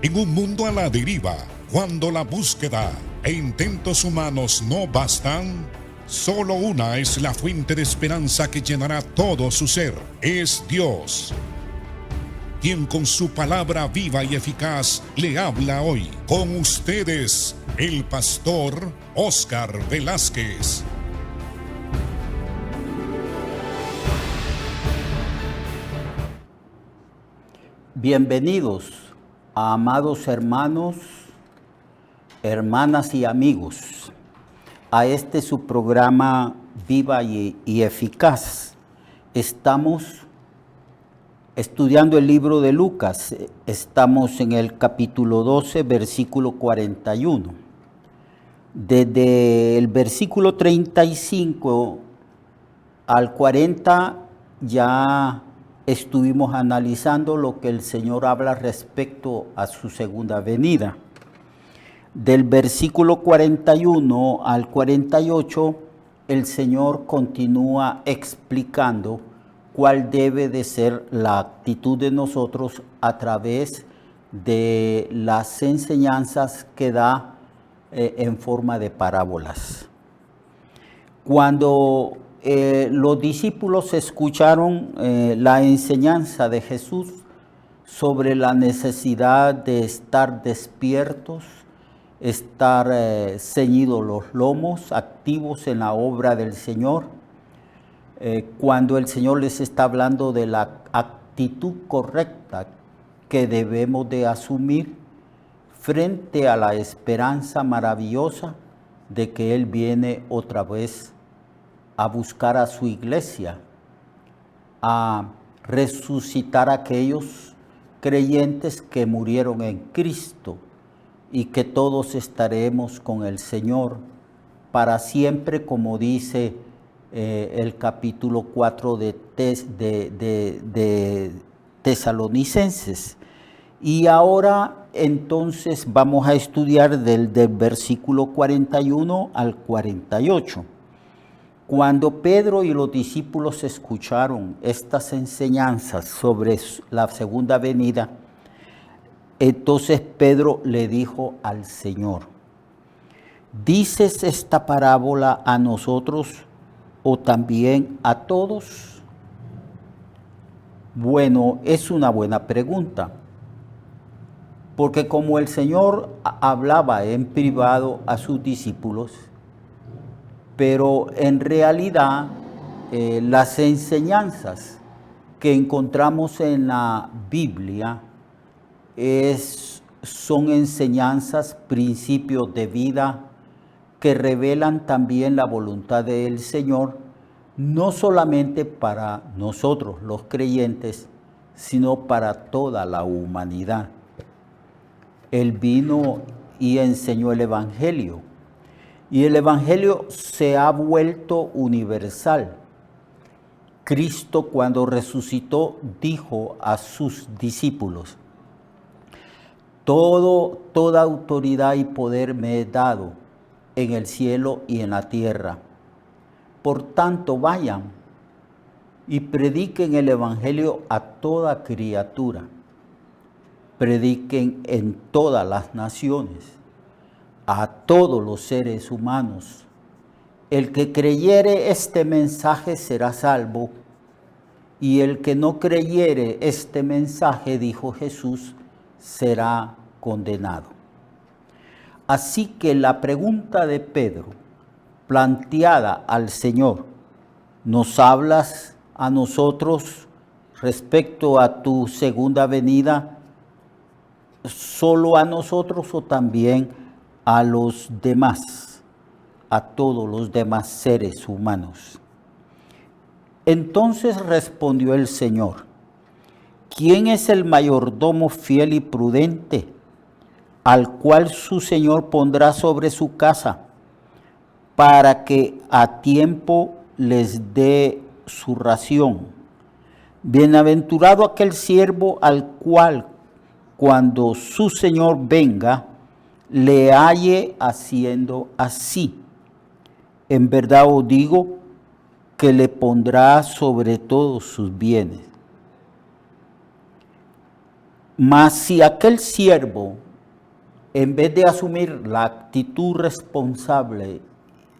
En un mundo a la deriva, cuando la búsqueda e intentos humanos no bastan, solo una es la fuente de esperanza que llenará todo su ser. Es Dios, quien con su palabra viva y eficaz le habla hoy. Con ustedes, el pastor Óscar Velázquez. Bienvenidos, amados hermanos, hermanas y amigos, a este su programa Viva y Eficaz. Estamos estudiando el libro de Lucas. Estamos en el capítulo 12, versículo 41. Desde el versículo 35 al 40 ya estuvimos analizando lo que el Señor habla respecto a su segunda venida. Del versículo 41 al 48, el Señor continúa explicando cuál debe de ser la actitud de nosotros a través de las enseñanzas que da en forma de parábolas. Cuando los discípulos escucharon la enseñanza de Jesús sobre la necesidad de estar despiertos, estar ceñidos los lomos, activos en la obra del Señor, cuando el Señor les está hablando de la actitud correcta que debemos de asumir frente a la esperanza maravillosa de que Él viene otra vez a buscar a su iglesia, a resucitar a aquellos creyentes que murieron en Cristo y que todos estaremos con el Señor para siempre, como dice el capítulo 4 de Tesalonicenses. Y ahora entonces vamos a estudiar del versículo 41 al 48. Cuando Pedro y los discípulos escucharon estas enseñanzas sobre la segunda venida, entonces Pedro le dijo al Señor: ¿dices esta parábola a nosotros o también a todos? Bueno, es una buena pregunta, porque como el Señor hablaba en privado a sus discípulos, pero en realidad las enseñanzas que encontramos en la Biblia son enseñanzas, principios de vida que revelan también la voluntad del Señor, no solamente para nosotros los creyentes, sino para toda la humanidad. Él vino y enseñó el Evangelio. Y el Evangelio se ha vuelto universal. Cristo, cuando resucitó, dijo a sus discípulos: toda autoridad y poder me he dado en el cielo y en la tierra. Por tanto, vayan y prediquen el Evangelio a toda criatura. Prediquen en todas las naciones, a todos los seres humanos. El que creyere este mensaje será salvo, y el que no creyere este mensaje, dijo Jesús, será condenado. Así que la pregunta de Pedro, planteada al Señor: ¿nos hablas a nosotros respecto a tu segunda venida, solo a nosotros o también a los demás, a todos los demás seres humanos? Entonces respondió el Señor: ¿quién es el mayordomo fiel y prudente, al cual su Señor pondrá sobre su casa, para que a tiempo les dé su ración? Bienaventurado aquel siervo al cual, cuando su Señor venga, le halle haciendo así. En verdad os digo que le pondrá sobre todos sus bienes. Mas si aquel siervo, en vez de asumir la actitud responsable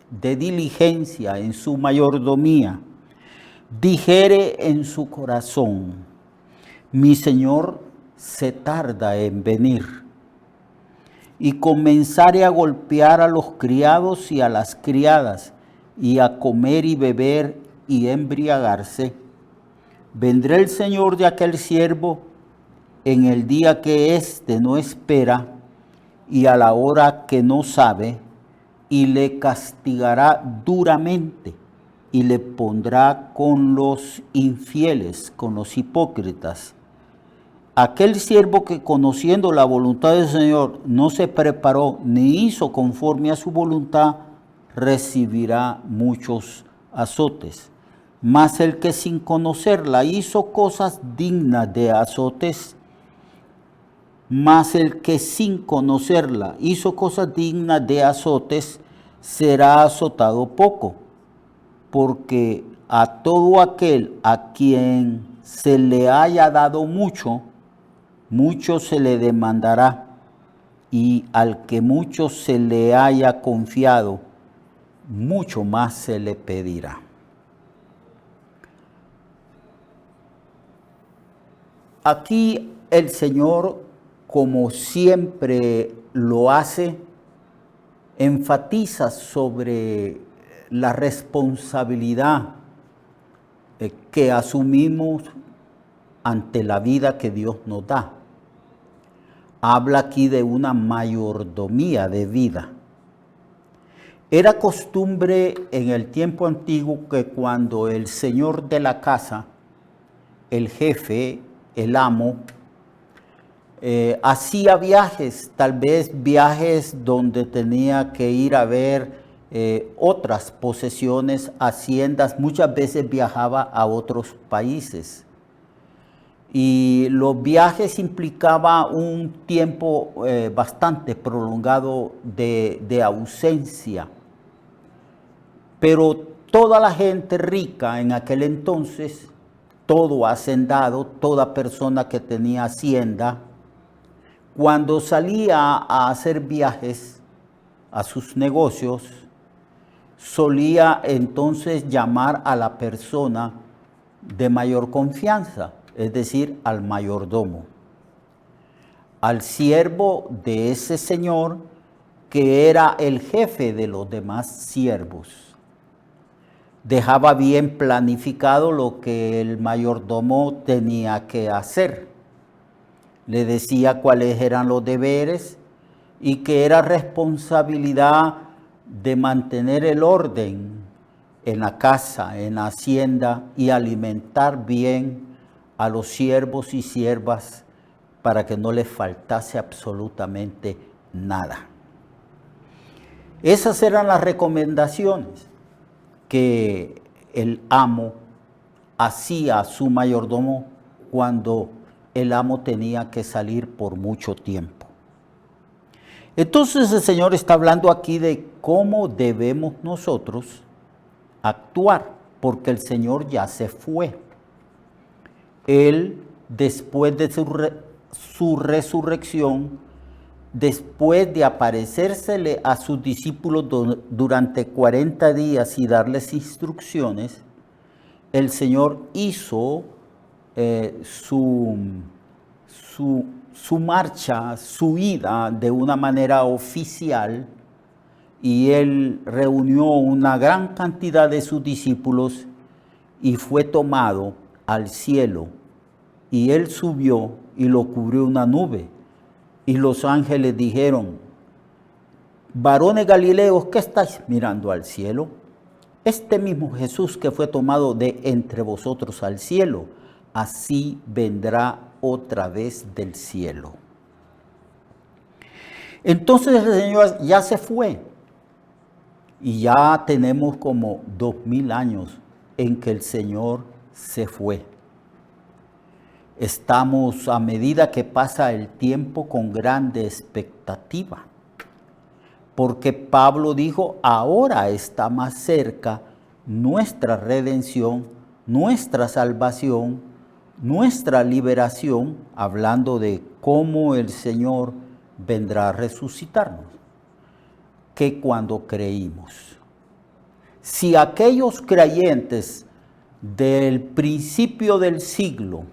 de diligencia en su mayordomía, dijere en su corazón: mi señor se tarda en venir, y comenzare a golpear a los criados y a las criadas, y a comer y beber y embriagarse, vendrá el señor de aquel siervo en el día que éste no espera y a la hora que no sabe, y le castigará duramente, y le pondrá con los infieles, con los hipócritas. Aquel siervo que, conociendo la voluntad del Señor, no se preparó ni hizo conforme a su voluntad, recibirá muchos azotes. Mas el que sin conocerla hizo cosas dignas de azotes, será azotado poco, porque a todo aquel a quien se le haya dado mucho, mucho se le demandará, y al que mucho se le haya confiado, mucho más se le pedirá. Aquí el Señor, como siempre lo hace, enfatiza sobre la responsabilidad que asumimos ante la vida que Dios nos da. Habla aquí de una mayordomía de vida. Era costumbre en el tiempo antiguo que cuando el señor de la casa, el jefe, el amo, hacía viajes, tal vez viajes donde tenía que ir a ver otras posesiones, haciendas, muchas veces viajaba a otros países. Y los viajes implicaban un tiempo bastante prolongado de ausencia. Pero toda la gente rica en aquel entonces, todo hacendado, toda persona que tenía hacienda, cuando salía a hacer viajes a sus negocios, solía entonces llamar a la persona de mayor confianza, es decir, al mayordomo, al siervo de ese señor que era el jefe de los demás siervos. Dejaba bien planificado lo que el mayordomo tenía que hacer. Le decía cuáles eran los deberes y que era responsabilidad de mantener el orden en la casa, en la hacienda, y alimentar bien a los siervos y siervas para que no les faltase absolutamente nada. Esas eran las recomendaciones que el amo hacía a su mayordomo cuando el amo tenía que salir por mucho tiempo. Entonces el Señor está hablando aquí de cómo debemos nosotros actuar, porque el Señor ya se fue. Él, después de su resurrección, después de aparecérsele a sus discípulos durante 40 días y darles instrucciones, el Señor hizo su marcha, su ida de una manera oficial, y Él reunió una gran cantidad de sus discípulos y fue tomado al cielo, y Él subió y lo cubrió una nube, y los ángeles dijeron: varones galileos, ¿qué estáis mirando al cielo? Este mismo Jesús que fue tomado de entre vosotros al cielo, así vendrá otra vez del cielo. Entonces el Señor ya se fue, y ya tenemos como 2000 años en que el Señor se fue. Estamos, a medida que pasa el tiempo, con grande expectativa, porque Pablo dijo: ahora está más cerca nuestra redención, nuestra salvación, nuestra liberación, hablando de cómo el Señor vendrá a resucitarnos, que cuando creímos. Si aquellos creyentes del principio del siglo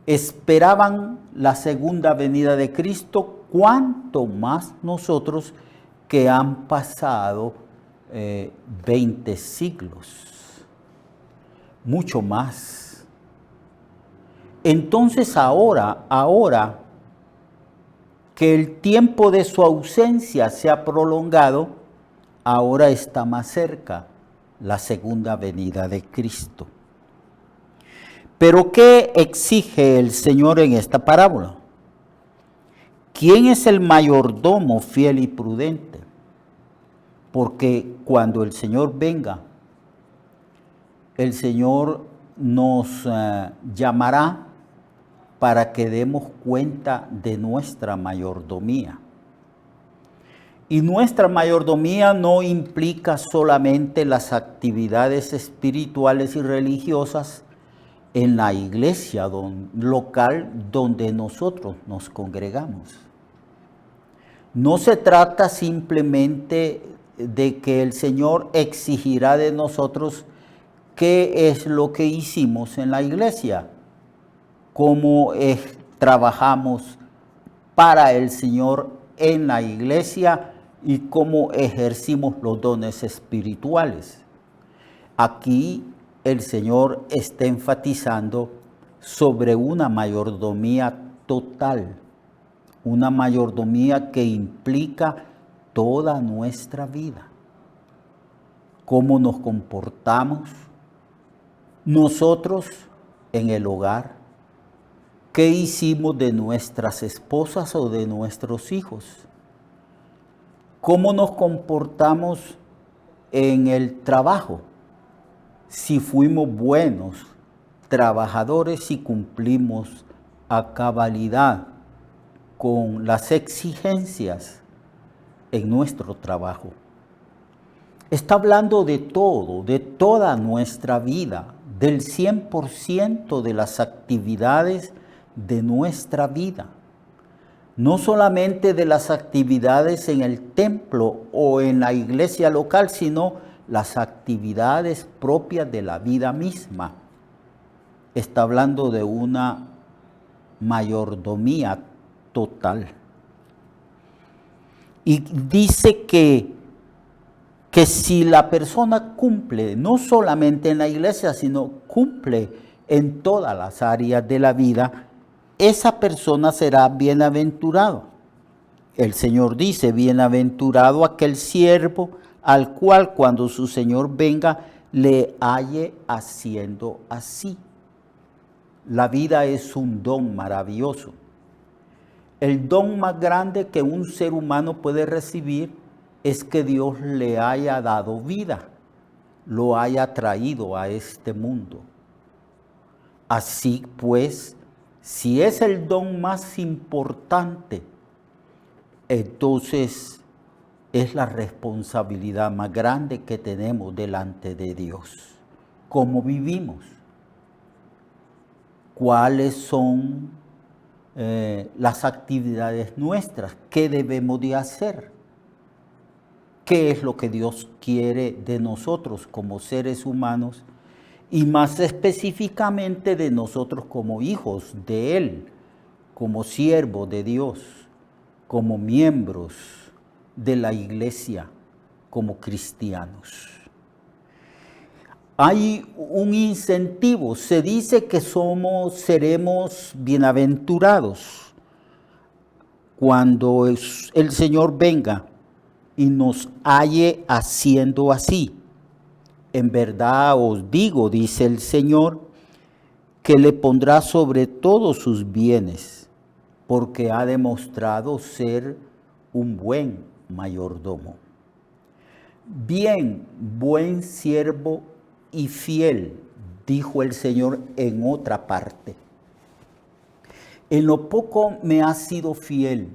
esperaban la segunda venida de Cristo, cuánto más nosotros que han pasado 20 siglos, mucho más. Entonces ahora que el tiempo de su ausencia se ha prolongado, ahora está más cerca la segunda venida de Cristo. Pero ¿qué exige el Señor en esta parábola? ¿Quién es el mayordomo fiel y prudente? Porque cuando el Señor venga, el Señor nos llamará para que demos cuenta de nuestra mayordomía. Y nuestra mayordomía no implica solamente las actividades espirituales y religiosas en la iglesia local donde nosotros nos congregamos. No se trata simplemente de que el Señor exigirá de nosotros qué es lo que hicimos en la iglesia, cómo trabajamos para el Señor en la iglesia y cómo ejercimos los dones espirituales. Aquí el Señor está enfatizando sobre una mayordomía total, una mayordomía que implica toda nuestra vida. Cómo nos comportamos nosotros en el hogar, qué hicimos de nuestras esposas o de nuestros hijos, cómo nos comportamos en el trabajo, si fuimos buenos trabajadores y cumplimos a cabalidad con las exigencias en nuestro trabajo. Está hablando de todo, de toda nuestra vida, del 100% de las actividades de nuestra vida. No solamente de las actividades en el templo o en la iglesia local, sino las actividades propias de la vida misma. Está hablando de una mayordomía total. Y dice que si la persona cumple, no solamente en la iglesia, sino cumple en todas las áreas de la vida, esa persona será bienaventurado. El Señor dice, bienaventurado aquel siervo al cual cuando su Señor venga le halle haciendo así. La vida es un don maravilloso. El don más grande que un ser humano puede recibir es que Dios le haya dado vida, lo haya traído a este mundo. Así pues, si es el don más importante, entonces es la responsabilidad más grande que tenemos delante de Dios. ¿Cómo vivimos? ¿Cuáles son las actividades nuestras? ¿Qué debemos de hacer? ¿Qué es lo que Dios quiere de nosotros como seres humanos? Y más específicamente de nosotros como hijos de Él, como siervos de Dios, como miembros de la iglesia, como cristianos. Hay un incentivo, se dice que seremos bienaventurados cuando el Señor venga y nos halle haciendo así. En verdad os digo, dice el Señor, que le pondrá sobre todos sus bienes, porque ha demostrado ser un buen mayordomo. Bien, buen siervo y fiel, dijo el Señor en otra parte. En lo poco me has sido fiel,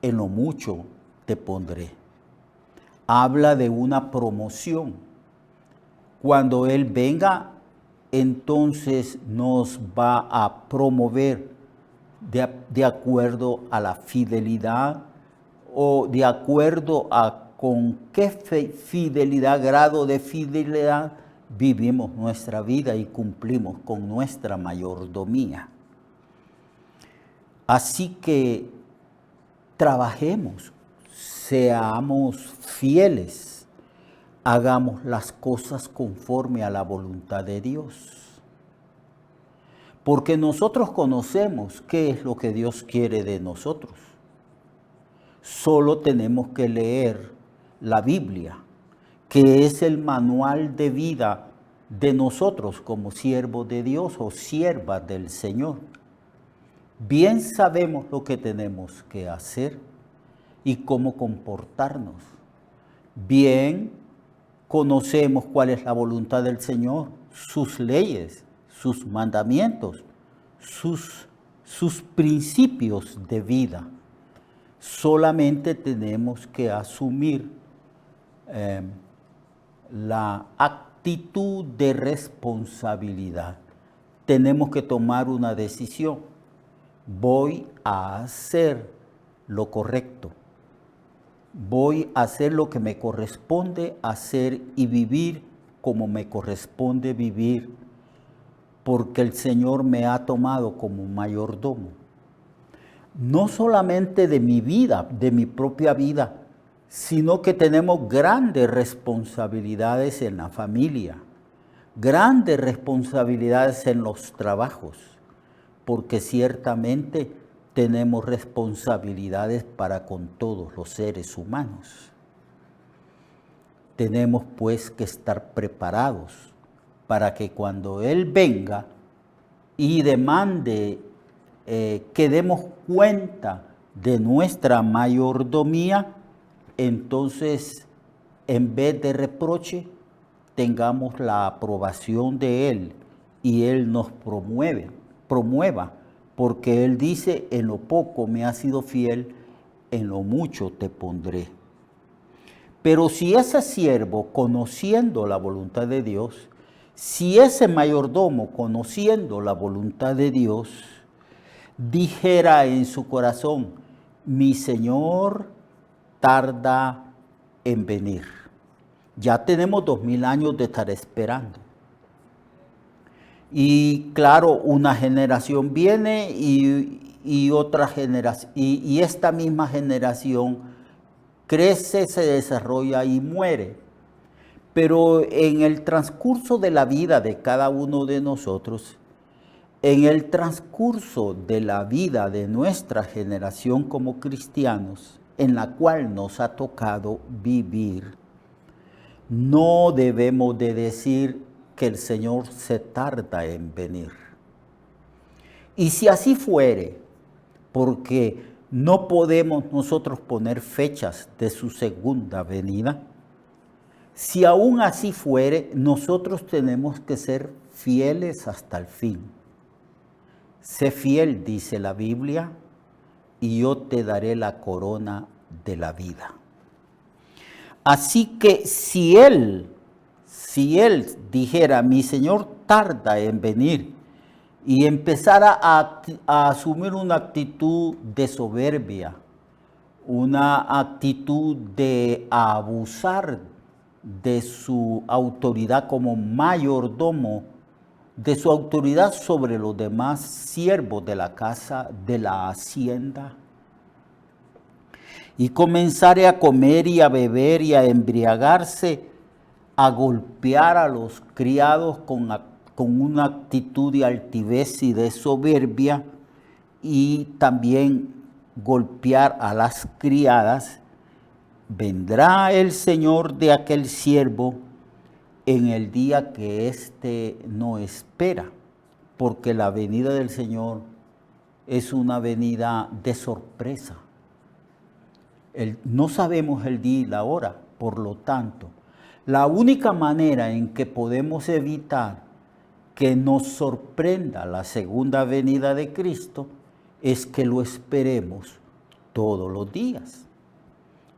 en lo mucho te pondré. Habla de una promoción. Cuando Él venga, entonces nos va a promover de acuerdo a la fidelidad o de acuerdo a con qué fidelidad, grado de fidelidad vivimos nuestra vida y cumplimos con nuestra mayordomía. Así que trabajemos, seamos fieles, hagamos las cosas conforme a la voluntad de Dios. Porque nosotros conocemos qué es lo que Dios quiere de nosotros. Solo tenemos que leer la Biblia, que es el manual de vida de nosotros como siervos de Dios o siervas del Señor. Bien sabemos lo que tenemos que hacer y cómo comportarnos. Bien conocemos cuál es la voluntad del Señor, sus leyes, sus mandamientos, sus principios de vida. Solamente tenemos que asumir la actitud de responsabilidad. Tenemos que tomar una decisión. Voy a hacer lo correcto. Voy a hacer lo que me corresponde hacer y vivir como me corresponde vivir, porque el Señor me ha tomado como mayordomo. No solamente de mi vida, de mi propia vida, sino que tenemos grandes responsabilidades en la familia, grandes responsabilidades en los trabajos, porque ciertamente tenemos responsabilidades para con todos los seres humanos. Tenemos pues que estar preparados para que cuando Él venga y demande que demos cuenta de nuestra mayordomía, entonces en vez de reproche tengamos la aprobación de Él y Él nos promueva, porque Él dice: en lo poco me has sido fiel, en lo mucho te pondré. Pero si ese siervo, conociendo la voluntad de Dios, si ese mayordomo, conociendo la voluntad de Dios, dijera en su corazón: mi Señor tarda en venir. Ya tenemos 2000 años de estar esperando. Y claro, una generación viene y otra generación, y esta misma generación crece, se desarrolla y muere. Pero en el transcurso de la vida de cada uno de nosotros, en el transcurso de la vida de nuestra generación como cristianos, en la cual nos ha tocado vivir, no debemos de decir que el Señor se tarda en venir. Y si así fuere, porque no podemos nosotros poner fechas de su segunda venida, si aún así fuere, nosotros tenemos que ser fieles hasta el fin. Sé fiel, dice la Biblia, y yo te daré la corona de la vida. Así que si él dijera: mi Señor tarda en venir, y empezara a asumir una actitud de soberbia, una actitud de abusar de su autoridad como mayordomo, de su autoridad sobre los demás siervos de la casa, de la hacienda, y comenzare a comer y a beber y a embriagarse, a golpear a los criados con una actitud de altivez y de soberbia, y también golpear a las criadas, vendrá el Señor de aquel siervo en el día que éste no espera, porque la venida del Señor es una venida de sorpresa. No sabemos el día y la hora, por lo tanto, la única manera en que podemos evitar que nos sorprenda la segunda venida de Cristo es que lo esperemos todos los días.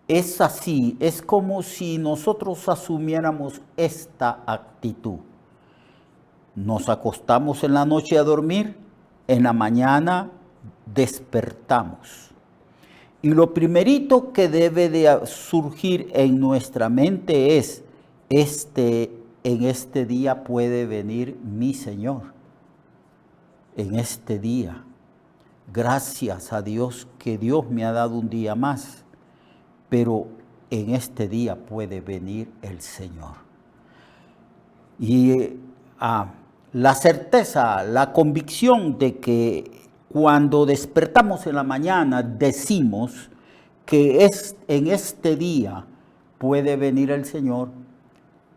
Es así, es como si nosotros asumiéramos esta actitud. Nos acostamos en la noche a dormir, en la mañana despertamos. Y lo primerito que debe de surgir en nuestra mente es, en este día puede venir mi Señor. En este día, gracias a Dios que Dios me ha dado un día más, pero en este día puede venir el Señor. Y la certeza, la convicción de que cuando despertamos en la mañana decimos que en este día puede venir el Señor,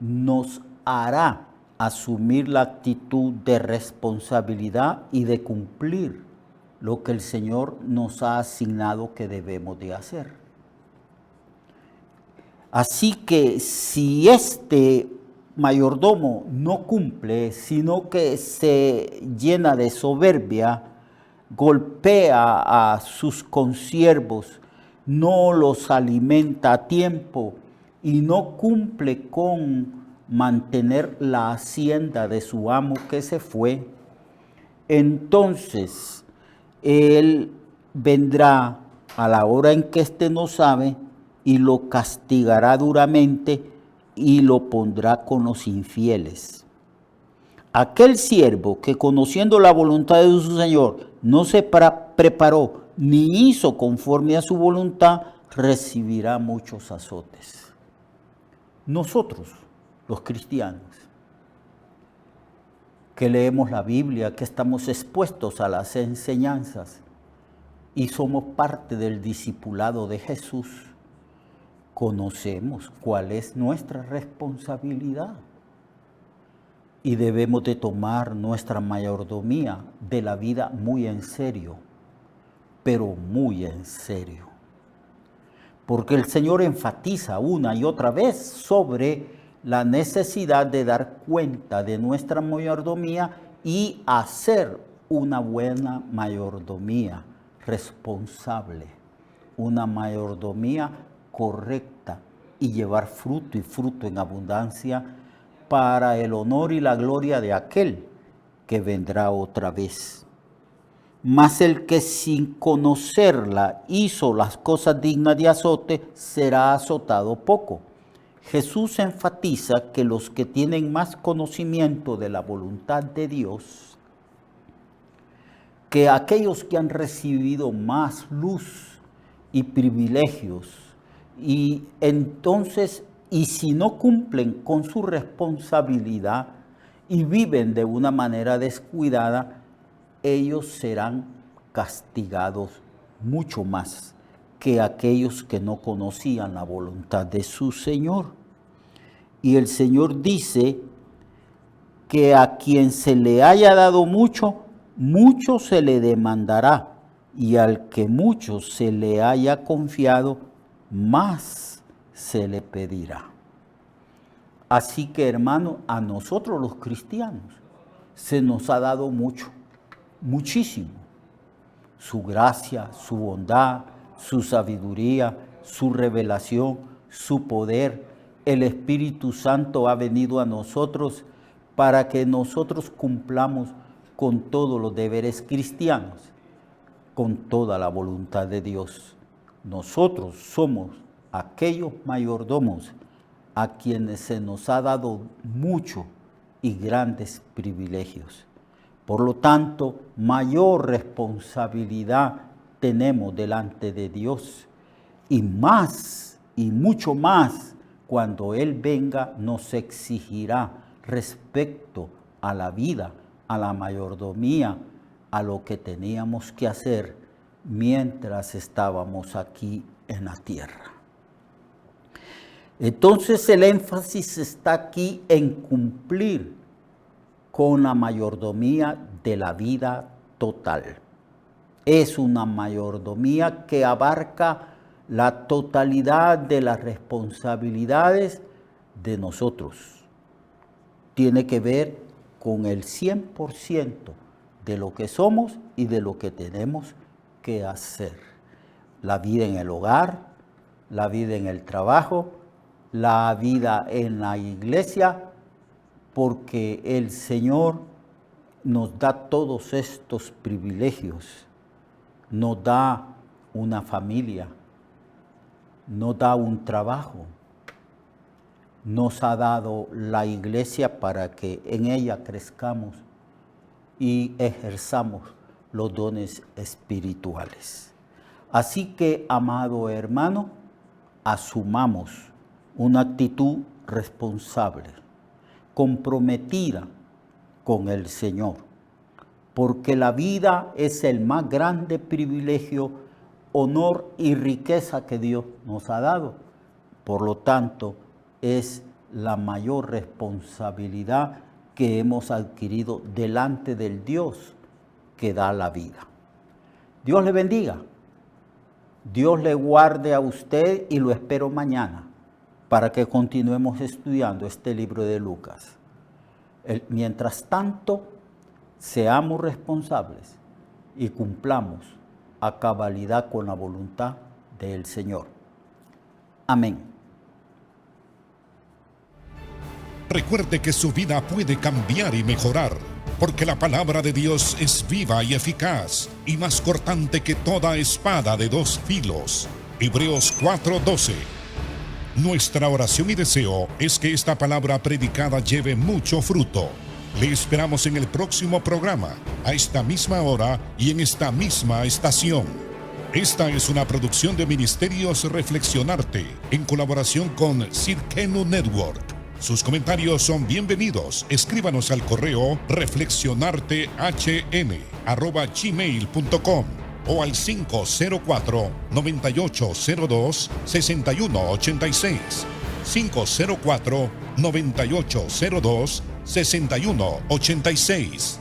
nos hará asumir la actitud de responsabilidad y de cumplir lo que el Señor nos ha asignado que debemos de hacer. Así que si este mayordomo no cumple, sino que se llena de soberbia, golpea a sus consiervos, no los alimenta a tiempo y no cumple con mantener la hacienda de su amo que se fue, entonces él vendrá a la hora en que éste no sabe y lo castigará duramente y lo pondrá con los infieles. Aquel siervo que conociendo la voluntad de su Señor no se preparó ni hizo conforme a su voluntad, recibirá muchos azotes. Nosotros, los cristianos, que leemos la Biblia, que estamos expuestos a las enseñanzas y somos parte del discipulado de Jesús, conocemos cuál es nuestra responsabilidad y debemos de tomar nuestra mayordomía de la vida muy en serio, pero muy en serio. Porque el Señor enfatiza una y otra vez sobre la necesidad de dar cuenta de nuestra mayordomía y hacer una buena mayordomía responsable, una mayordomía correcta y llevar fruto y fruto en abundancia para el honor y la gloria de aquel que vendrá otra vez. Mas el que sin conocerla hizo las cosas dignas de azote, será azotado poco. Jesús enfatiza que los que tienen más conocimiento de la voluntad de Dios, que aquellos que han recibido más luz y privilegios, y entonces, y si no cumplen con su responsabilidad y viven de una manera descuidada, ellos serán castigados mucho más que aquellos que no conocían la voluntad de su Señor. Y el Señor dice que a quien se le haya dado mucho, mucho se le demandará, y al que mucho se le haya confiado, más se le pedirá. Así que, hermano, a nosotros los cristianos se nos ha dado mucho, muchísimo. Su gracia, su bondad, su sabiduría, su revelación, su poder. El Espíritu Santo ha venido a nosotros para que nosotros cumplamos con todos los deberes cristianos, con toda la voluntad de Dios. Nosotros somos aquellos mayordomos a quienes se nos ha dado mucho y grandes privilegios. Por lo tanto, mayor responsabilidad tenemos delante de Dios y más y mucho más cuando Él venga nos exigirá respecto a la vida, a la mayordomía, a lo que teníamos que hacer mientras estábamos aquí en la tierra. Entonces el énfasis está aquí en cumplir con la mayordomía de la vida total. Es una mayordomía que abarca la totalidad de las responsabilidades de nosotros. Tiene que ver con el 100% de lo que somos y de lo que tenemos que hacer. La vida en el hogar, la vida en el trabajo, la vida en la iglesia, porque el Señor nos da todos estos privilegios, nos da una familia, nos da un trabajo, nos ha dado la iglesia para que en ella crezcamos y ejerzamos los dones espirituales. Así que, amado hermano, asumamos una actitud responsable, comprometida con el Señor, porque la vida es el más grande privilegio, honor y riqueza que Dios nos ha dado. Por lo tanto, es la mayor responsabilidad que hemos adquirido delante del Dios que da la vida. Dios le bendiga. Dios le guarde a usted y lo espero mañana para que continuemos estudiando este libro de Lucas. Mientras tanto, seamos responsables y cumplamos a cabalidad con la voluntad del Señor. Amén. Recuerde que su vida puede cambiar y mejorar, porque la palabra de Dios es viva y eficaz, y más cortante que toda espada de dos filos. Hebreos 4:12. Nuestra oración y deseo es que esta palabra predicada lleve mucho fruto. Le esperamos en el próximo programa, a esta misma hora y en esta misma estación. Esta es una producción de Ministerios Reflexionarte, en colaboración con Cirkenu Network. Sus comentarios son bienvenidos. Escríbanos al correo reflexionartehn@gmail.com o al 504-9802-6186. 504-9802-6186.